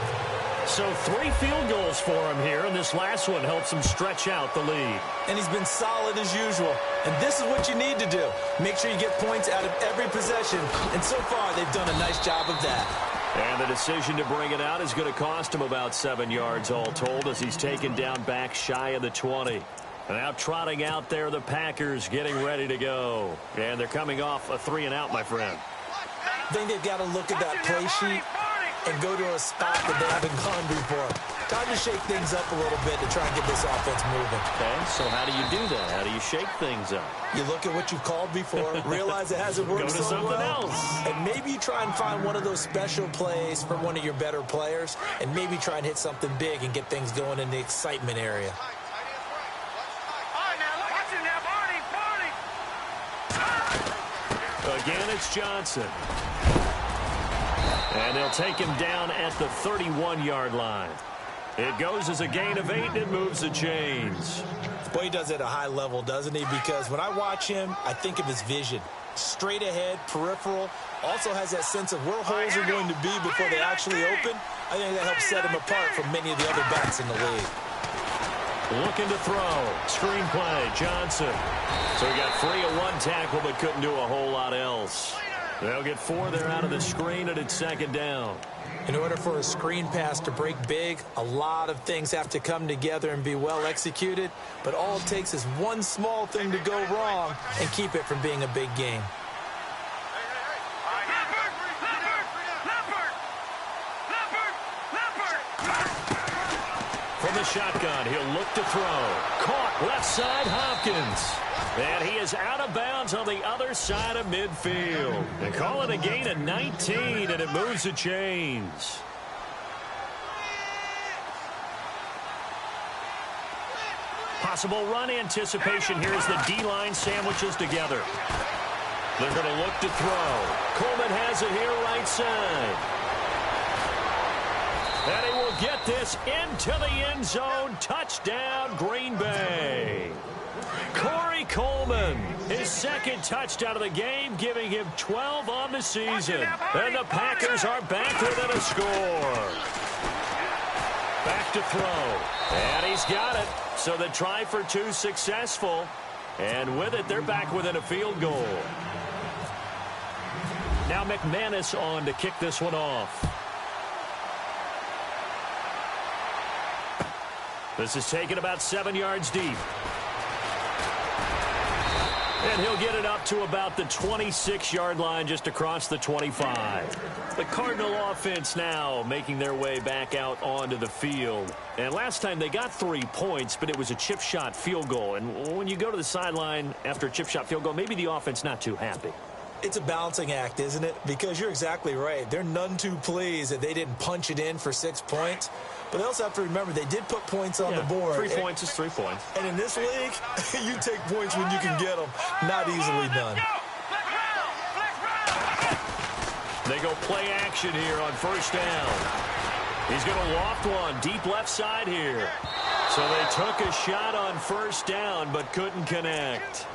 So 3 field goals for him here, and this last one helps him stretch out the lead. And he's been solid as usual. And this is what you need to do. Make sure you get points out of every possession. And so far, they've done a nice job of that. And the decision to bring it out is going to cost him about 7 yards all told as he's taken down back shy of the 20. And now trotting out there, the Packers getting ready to go. And they're coming off a 3-and-out, my friend. I think they've got to look at that play sheet and go to a spot that they haven't gone before. Time to shake things up a little bit to try and get this offense moving. Okay, so how do you do that? How do you shake things up? You look at what you've called before, realize it hasn't worked Go to so something well, else. and maybe you try and find one of those special plays for one of your better players, and maybe try and hit something big and get things going in the excitement area. Again, it's Johnson. And they'll take him down at the 31-yard line. It goes as a gain of 8, and it moves the chains. Boy, he does it at a high level, doesn't he? Because when I watch him, I think of his vision. Straight ahead, peripheral, also has that sense of where holes are going to be before they actually open. I think that helps set him apart from many of the other backs in the league. Looking to throw. Screen play, Johnson. So he got free of one tackle but couldn't do a whole lot else. They'll get 4 there out of the screen, and it's second down. In order for a screen pass to break big, a lot of things have to come together and be well executed. But all it takes is one small thing to go wrong and keep it from being a big game. From the shotgun, he'll look to throw. Caught left side, Hopkins. And he is out of bounds on the other side of midfield. They call it a gain of 19, and it moves the chains. Possible run anticipation here as the D-line sandwiches together. They're going to look to throw. Coleman has it here right side. And he will get this into the end zone. Touchdown, Green Bay. Corey Coleman, his second touchdown of the game, giving him 12 on the season. And the Packers are back within a score. Back to throw. And he's got it. So the try for 2 successful. And with it, they're back within a field goal. Now McManus on to kick this one off. This is taken about 7 yards deep. And he'll get it up to about the 26-yard line, just across the 25. The Cardinal offense now making their way back out onto the field. And last time they got 3 points, but it was a chip shot field goal. And when you go to the sideline after a chip shot field goal, maybe the offense not too happy. It's a balancing act, isn't it? Because you're exactly right. They're none too pleased that they didn't punch it in for 6 points. But they also have to remember they did put points on the board. 3 points is 3 points. And in this league, you take points when you can get them. Not easily done. They go play action here on first down. He's going to loft one deep left side here. So they took a shot on first down but couldn't connect.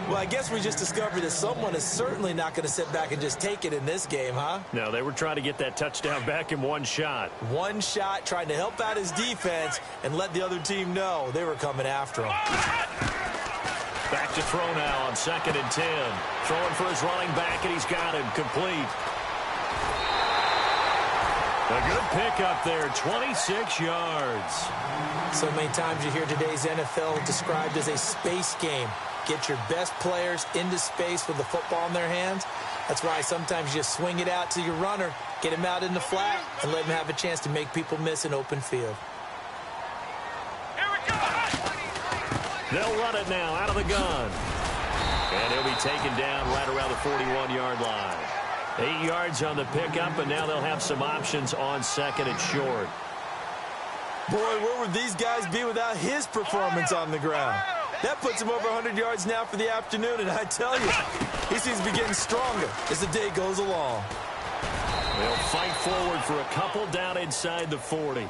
Well, I guess we just discovered that someone is certainly not going to sit back and just take it in this game, huh? No, they were trying to get that touchdown back in one shot. One shot, trying to help out his defense and let the other team know they were coming after him. Back to throw now on 2nd and 10. Throwing for his running back, and he's got him complete. A good pickup there, 26 yards. So many times you hear today's NFL described as a space game. Get your best players into space with the football in their hands. That's why sometimes you just swing it out to your runner, get him out in the flat, and let him have a chance to make people miss an open field. They'll run it now out of the gun. And he'll be taken down right around the 41-yard line. 8 yards on the pickup, and now they'll have some options on 2nd and short. Boy, where would these guys be without his performance on the ground? That puts him over 100 yards now for the afternoon, and I tell you, he seems to be getting stronger as the day goes along. They'll fight forward for a couple down inside the 40.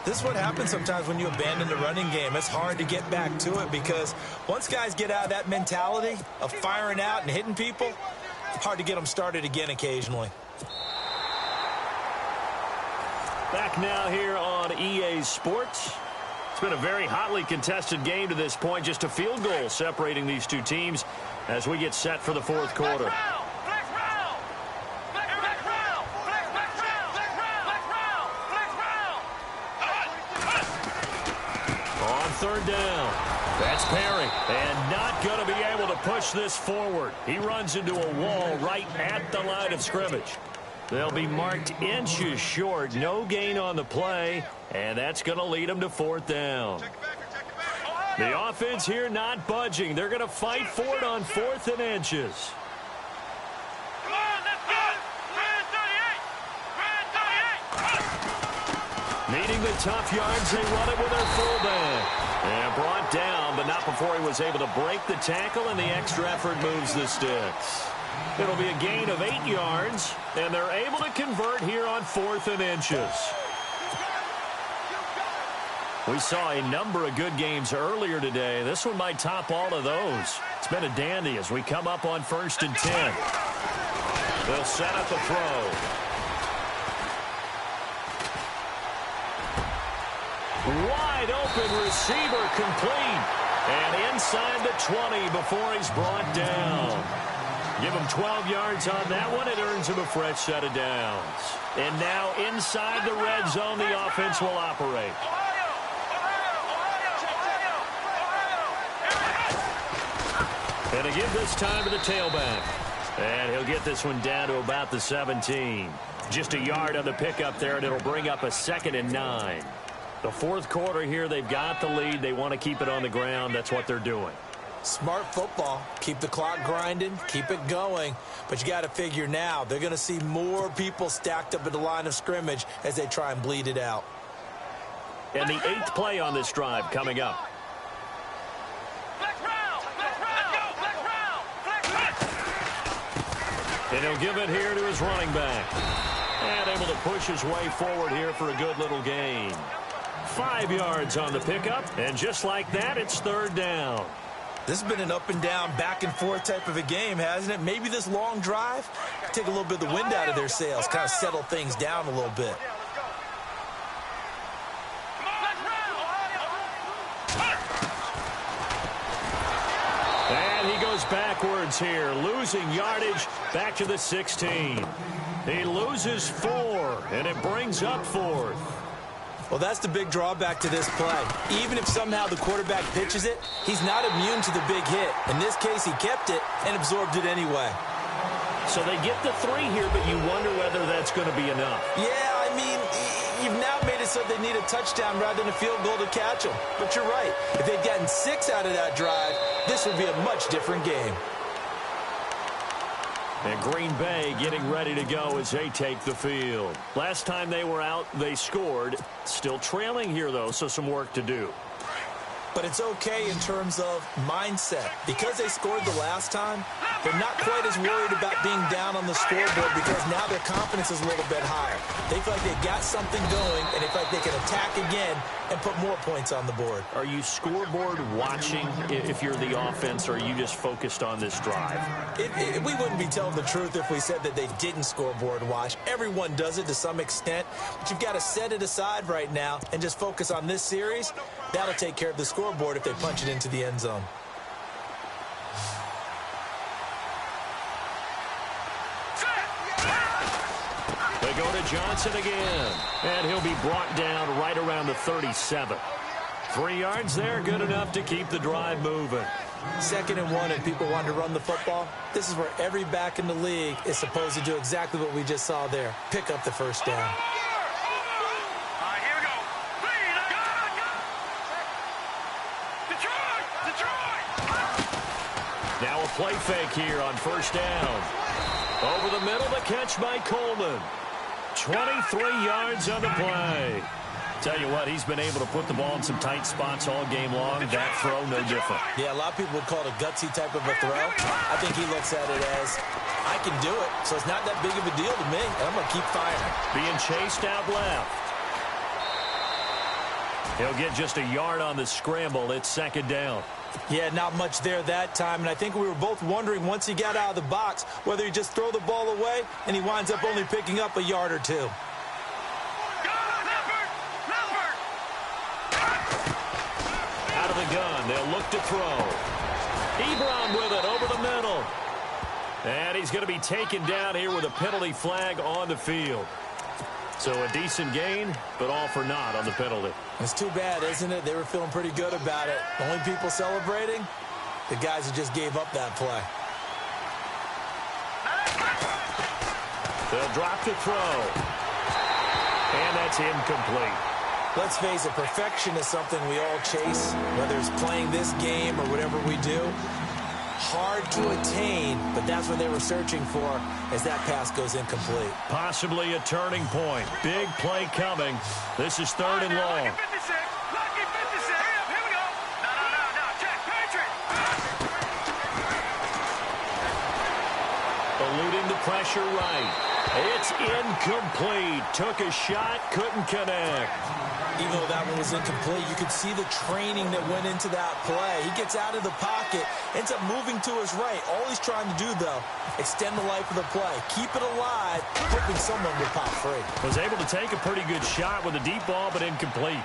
This is what happens sometimes when you abandon the running game. It's hard to get back to it because once guys get out of that mentality of firing out and hitting people, it's hard to get them started again occasionally. Back now here on EA Sports. It's been a very hotly contested game to this point. Just a field goal separating these two teams as we get set for the 4th quarter. On 3rd down. That's Perry. And not going to be able to push this forward. He runs into a wall right at the line of scrimmage. They'll be marked inches short. No gain on the play. And that's going to lead them to 4th down. The offense here not budging. They're going to fight for it on 4th and inches. Needing the tough yards, they run it with their fullback. And brought down, but not before he was able to break the tackle, and the extra effort moves the sticks. It'll be a gain of 8 yards, and they're able to convert here on 4th and inches. We saw a number of good games earlier today. This one might top all of those. It's been a dandy as we come up on 1st and 10. They'll set up a throw. Wide open receiver complete. And inside the 20 before he's brought down. Give him 12 yards on that one. It earns him a fresh set of downs. And now inside the red zone, the offense will operate. And to give this time to the tailback. And he'll get this one down to about the 17. Just a yard on the pickup there, and it'll bring up a 2nd and 9. The 4th quarter here, they've got the lead. They want to keep it on the ground. That's what they're doing. Smart football. Keep the clock grinding. Keep it going. But you got to figure now, they're going to see more people stacked up at the line of scrimmage as they try and bleed it out. And the 8th play on this drive coming up. And he'll give it here to his running back. And able to push his way forward here for a good little gain. 5 yards on the pickup. And just like that, it's 3rd down. This has been an up and down, back and forth type of a game, hasn't it? Maybe this long drive, take a little bit of the wind out of their sails, kind of settle things down a little bit. And he goes backwards here, losing yardage back to the 16. He loses 4, and it brings up 4th. Well, that's the big drawback to this play. Even if somehow the quarterback pitches it, he's not immune to the big hit. In this case, he kept it and absorbed it anyway. So they get the 3 here, but you wonder whether that's going to be enough. Yeah, I mean, you've now made it so they need a touchdown rather than a field goal to catch them. But you're right. If they'd gotten 6 out of that drive, this would be a much different game. And Green Bay getting ready to go as they take the field. Last time they were out, they scored. Still trailing here, though, so some work to do. But it's okay in terms of mindset. Because they scored the last time, they're not quite as worried about being down on the scoreboard because now their confidence is a little bit higher. They feel like they've got something going, and they feel like they can attack again and put more points on the board. Are you scoreboard watching if you're the offense, or are you just focused on this drive? We wouldn't be telling the truth if we said that they didn't scoreboard watch. Everyone does it to some extent, but you've got to set it aside right now and just focus on this series. That'll take care of the scoreboard if they punch it into the end zone. They go to Johnson again, and he'll be brought down right around the 37. 3 yards there, good enough to keep the drive moving. 2nd and 1, and people want to run the football. This is where every back in the league is supposed to do exactly what we just saw there. Pick up the 1st down. Now a play fake here on 1st down. Over the middle, the catch by Coleman. 23 yards on the play. Tell you what, he's been able to put the ball in some tight spots all game long. That throw, no different. Yeah, a lot of people would call it a gutsy type of a throw. I think he looks at it as, I can do it, so it's not that big of a deal to me, and I'm going to keep firing. Being chased out left. He'll get just a yard on the scramble. It's 2nd down. Yeah, not much there that time, and I think we were both wondering once he got out of the box whether he just throw the ball away, and he winds up only picking up a yard or 2. Out of the gun, they'll look to throw. Ebron with it over the middle. And he's going to be taken down here with a penalty flag on the field. So a decent gain, but all for naught on the penalty. It's too bad, isn't it? They were feeling pretty good about it. The only people celebrating, the guys who just gave up that play. They'll drop the throw. And that's incomplete. Let's face it, perfection is something we all chase, whether it's playing this game or whatever we do. Hard to attain, but that's what they were searching for as that pass goes incomplete. Possibly a turning point. Big play coming. This is 3rd and long. Eluding the pressure right. It's incomplete. Took a shot, couldn't connect. Even though that one was incomplete, you could see the training that went into that play. He gets out of the pocket, ends up moving to his right. All he's trying to do, though, extend the life of the play, keep it alive, hoping someone would pop free. Was able to take a pretty good shot with a deep ball, but incomplete.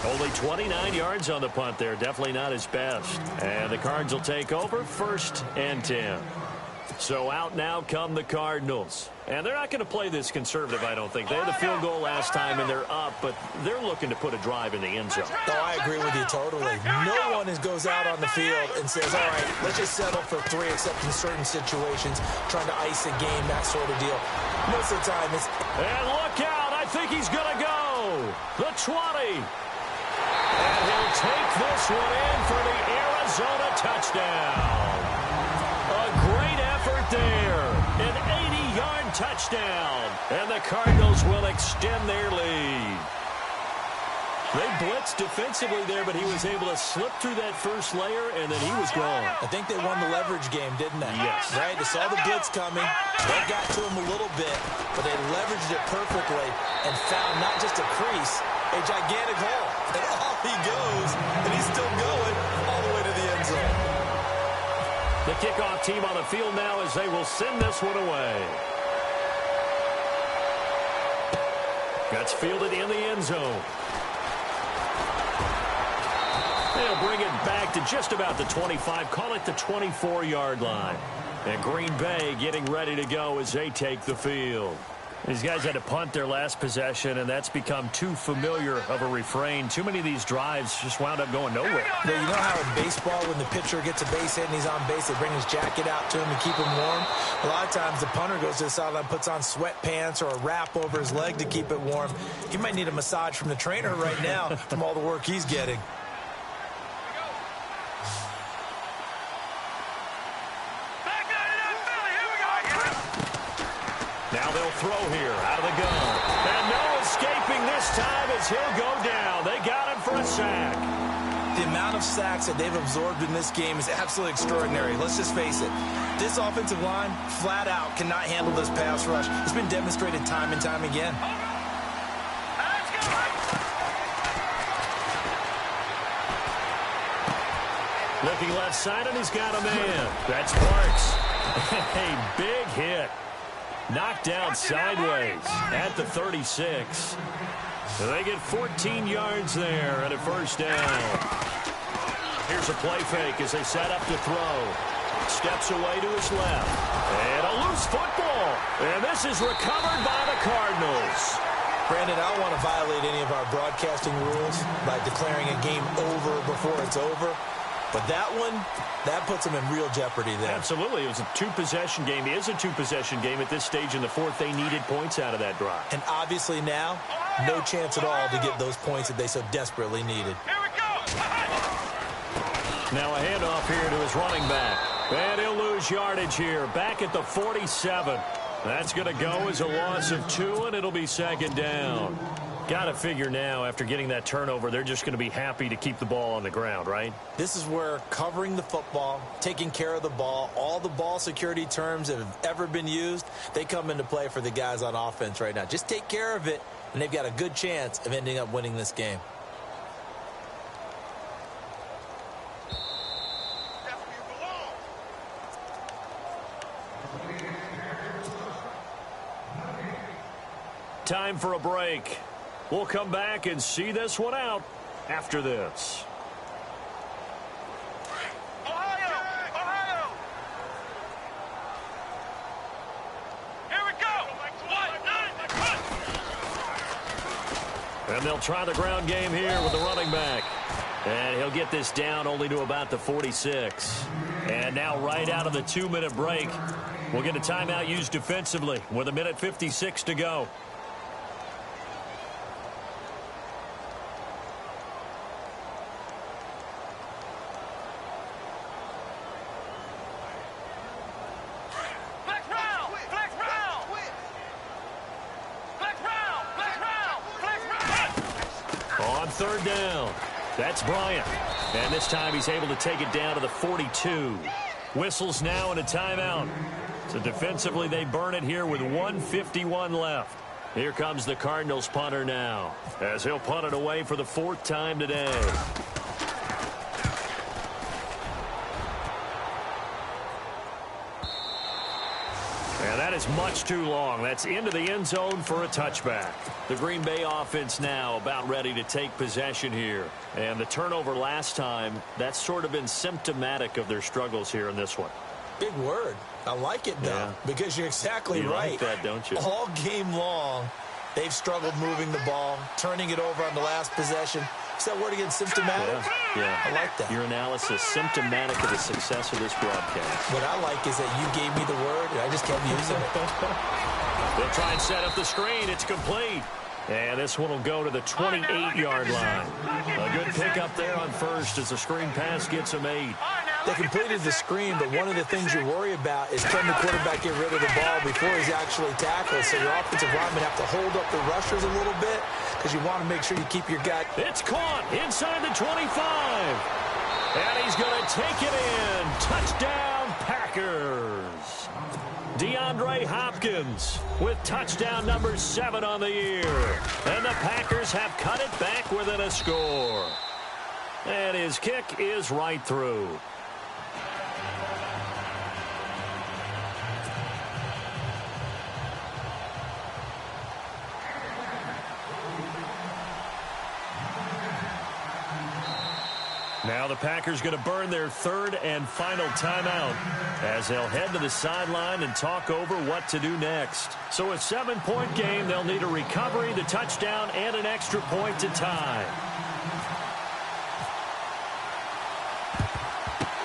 Only 29 yards on the punt there. Definitely not his best. And the Cards will take over 1st and 10. So out now come the Cardinals. And they're not going to play this conservative, I don't think. They had the field goal last time, and they're up, but they're looking to put a drive in the end zone. Oh, I agree with you totally. No one goes out on the field and says, all right, let's just settle for 3, except in certain situations, trying to ice a game, that sort of deal. Most of the time, it's... And look out. I think he's going to go. The 20. And he'll take this one in for the Arizona touchdown. A great effort there. An 80-yard touchdown. And the Cardinals will extend their lead. They blitzed defensively there, but he was able to slip through that first layer, and then he was gone. I think they won the leverage game, didn't they? Yes. Right? They saw the blitz coming. They got to him a little bit, but they leveraged it perfectly and found not just a crease, a gigantic hole. And off he goes, and he's still going all the way to the end zone. The kickoff team on the field now as they will send this one away. Gets fielded in the end zone. They'll bring it back to just about the 25, call it the 24-yard line. And Green Bay getting ready to go as they take the field. These guys had to punt their last possession, and that's become too familiar of a refrain. Too many of these drives just wound up going nowhere. Yeah, you know how in baseball, when the pitcher gets a base hit and he's on base, they bring his jacket out to him to keep him warm? A lot of times the punter goes to the sideline, puts on sweatpants or a wrap over his leg to keep it warm. He might need a massage from the trainer right now from all the work he's getting. Now they'll throw here out of the gun. And no escaping this time as he'll go down. They got him for a sack. The amount of sacks that they've absorbed in this game is absolutely extraordinary. Let's just face it. This offensive line, flat out, cannot handle this pass rush. It's been demonstrated time and time again. Looking left side, and he's got a man. That's Parks. A big hit. Knocked down sideways at the 36. So they get 14 yards there and a first down. Here's a play fake as they set up to throw. Steps away to his left. And a loose football. And this is recovered by the Cardinals. Brandon, I don't want to violate any of our broadcasting rules by declaring a game over before it's over. But that one, that puts them in real jeopardy there. Absolutely. It was a two-possession game. It is a two-possession game at this stage in the fourth. They needed points out of that drive. And obviously now, no chance at all to get those points that they so desperately needed. Here we go. Now a handoff here to his running back. And he'll lose yardage here. Back at the 47. That's going to go as a loss of 2, and it'll be second down. Got to figure now, after getting that turnover, they're just going to be happy to keep the ball on the ground, right? This is where covering the football, taking care of the ball, all the ball security terms that have ever been used, they come into play for the guys on offense right now. Just take care of it, and they've got a good chance of ending up winning this game. Time for a break. We'll come back and see this one out after this. Ohio! Ohio! Here we go! And they'll try the ground game here with the running back. And he'll get this down only to about the 46. And now right out of the 2-minute break, we'll get a timeout used defensively with 1:56 to go. Third down. That's Bryant. And this time he's able to take it down to the 42. Whistles now and a timeout. So defensively they burn it here with 1:51 left. Here comes the Cardinals punter now, as he'll punt it away for the 4th time today. And that is much too long. That's into the end zone for a touchback. The Green Bay offense now about ready to take possession here. And the turnover last time, that's sort of been symptomatic of their struggles here in this one. Big word. I like it, though, because you're exactly right. You like that, don't you? All game long, they've struggled moving the ball, turning it over on the last possession. Is that word again, symptomatic? Yeah. I like that. Your analysis, symptomatic of the success of this broadcast. What I like is that you gave me the word, and I just kept using it. They'll try and set up the screen. It's complete. And this one will go to the 28-yard line. A good pickup there on first as the screen pass gets them 8. They completed the screen, but one of the things you worry about is can the quarterback get rid of the ball before he's actually tackled? So your offensive linemen have to hold up the rushers a little bit because you want to make sure you keep your guy. It's caught inside the 25. And he's going to take it in. Touchdown, Packers. DeAndre Hopkins with touchdown number 7 on the year. And the Packers have cut it back within a score. And his kick is right through. Now the Packers going to burn their 3rd and final timeout as they'll head to the sideline and talk over what to do next. So a 7-point game, they'll need a recovery, the touchdown, and an extra point to tie.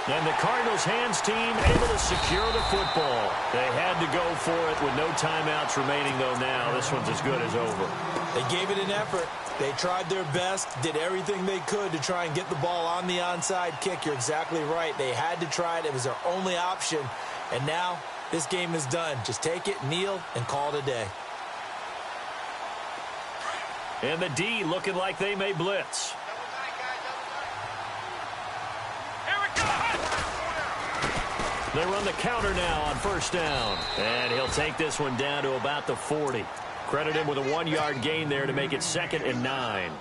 And the Cardinals hands team able to secure the football. They had to go for it with no timeouts remaining, though now. This one's as good as over. They gave it an effort. They tried their best, did everything they could to try and get the ball on the onside kick. You're exactly right. They had to try it. It was their only option. And now this game is done. Just take it, kneel, and call it a day. And the D looking like they may blitz. They run the counter now on first down. And he'll take this one down to about the 40. Credit him with a 1-yard gain there to make it 2nd and 9.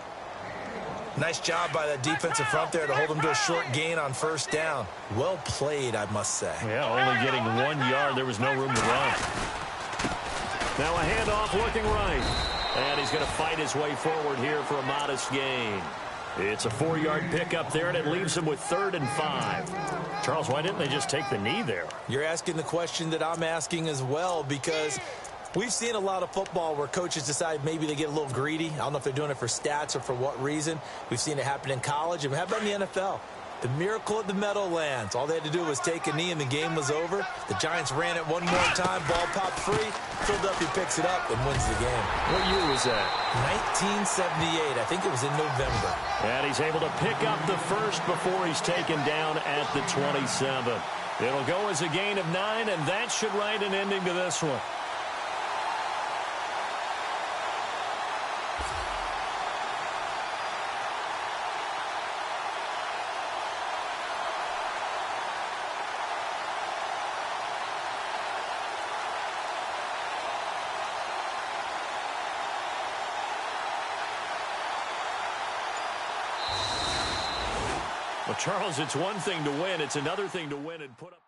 Nice job by that defensive front there to hold him to a short gain on first down. Well played, I must say. Yeah, only getting 1 yard. There was no room to run. Now a handoff looking right. And he's going to fight his way forward here for a modest gain. It's a 4-yard pickup there, and it leaves him with 3rd and 5. Charles, why didn't they just take the knee there? You're asking the question that I'm asking as well, because we've seen a lot of football where coaches decide maybe they get a little greedy. I don't know if they're doing it for stats or for what reason. We've seen it happen in college, and how about in the NFL? The miracle at the Meadowlands. All they had to do was take a knee, and the game was over. The Giants ran it one more time. Ball popped free. Philadelphia picks it up and wins the game. What year was that? 1978. I think it was in November. And he's able to pick up the first before he's taken down at the 27. It'll go as a gain of 9, and that should write an ending to this one. Well, Charles, it's one thing to win. It's another thing to win and put up.